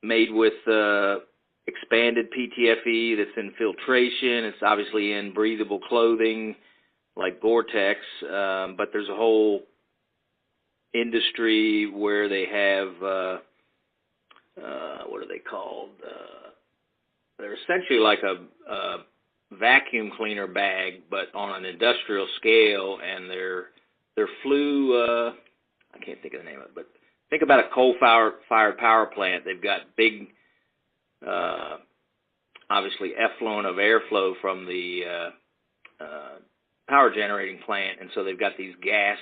made with expanded PTFE that's in filtration. It's obviously in breathable clothing like Gore-Tex, but there's a whole industry where they have, what are they called? They're essentially like a vacuum cleaner bag, but on an industrial scale, and they're flue, I can't think of the name of it, but think about a coal-fired power plant. They've got big, obviously, effluent of airflow from the power generating plant, and so they've got these gas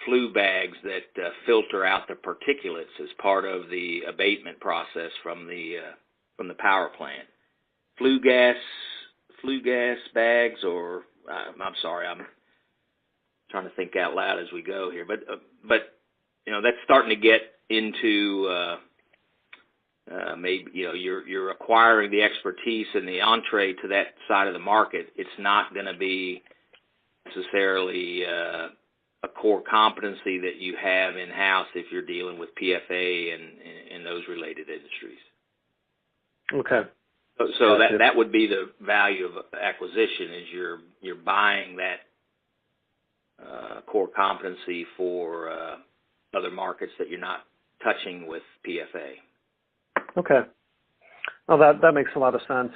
flue bags that filter out the particulates as part of the abatement process from the power plant. Flue gas bags, or I'm sorry, I'm trying to think out loud as we go here, but that's starting to get into maybe you're acquiring the expertise and the entree to that side of the market. It's not going to be necessarily a core competency that you have in-house if you're dealing with PFA and those related industries. Okay. So that would be the value of acquisition, is you're buying that core competency for other markets that you're not touching with PFA. Okay. Well, that makes a lot of sense.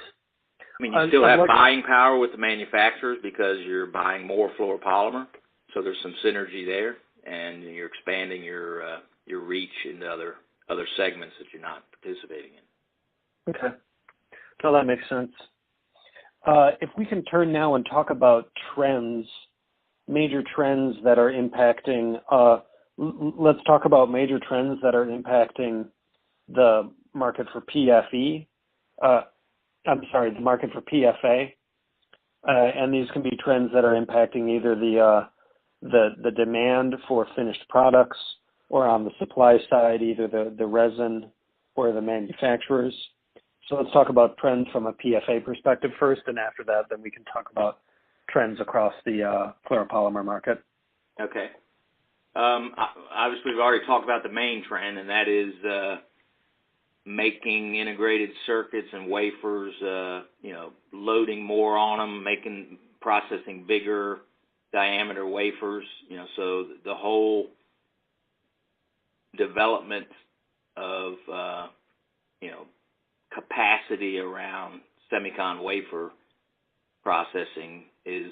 I mean, you still have buying power with the manufacturers because you're buying more fluoropolymer, so there's some synergy there, and you're expanding your reach into other segments that you're not participating in. Okay. No, that makes sense. If we can turn now and talk about trends, major trends that are impacting, let's talk about major trends that are impacting the market for PFE. The market for PFA. And these can be trends that are impacting either the demand for finished products, or on the supply side, either the resin or the manufacturers. So let's talk about trends from a PFA perspective first, and after that, then we can talk about trends across the fluoropolymer market. Okay. Obviously, we've already talked about the main trend, and that is making integrated circuits and wafers, loading more on them, processing bigger diameter wafers, so the whole development of, capacity around semicon wafer processing is,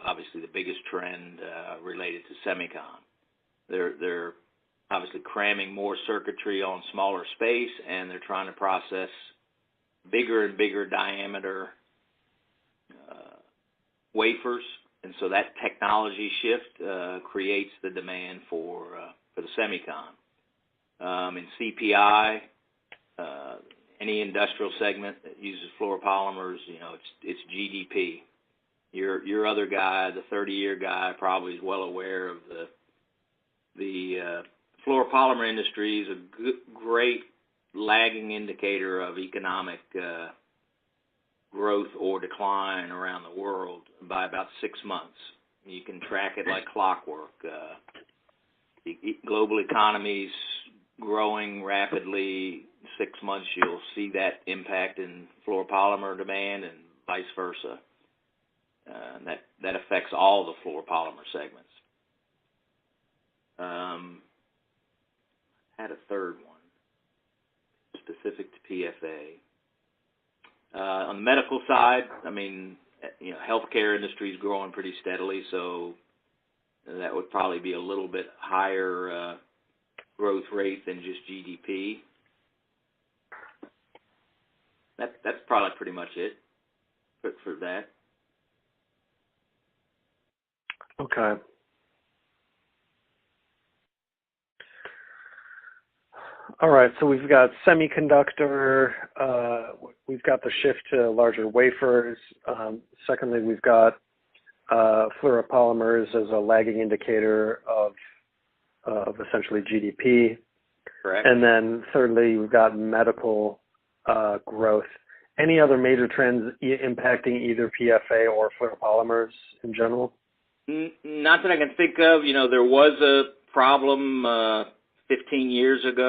obviously the biggest trend related to semicon. They're obviously cramming more circuitry on smaller space, and they're trying to process bigger and bigger diameter wafers, and so that technology shift creates the demand for the semicon. In CPI, any industrial segment that uses fluoropolymers, it's GDP. Your other guy, the 30-year guy, probably is well aware of the fluoropolymer industry is a great lagging indicator of economic growth or decline around the world by about 6 months. You can track it like clockwork. The global economy's growing rapidly. 6 months, you'll see that impact in fluoropolymer demand, and vice versa. That affects all the fluoropolymer segments. I had a third one specific to PFA. On the medical side, healthcare industry is growing pretty steadily, so that would probably be a little bit higher growth rate than just GDP. That's probably pretty much it for that. Okay. All right, so we've got semiconductor, we've got the shift to larger wafers. Secondly, we've got fluoropolymers as a lagging indicator of essentially GDP. Correct. And then thirdly, we've got medical growth. Any other major trends impacting either PFA or fluoropolymers in general? Not that I can think of. There was a problem 15 years ago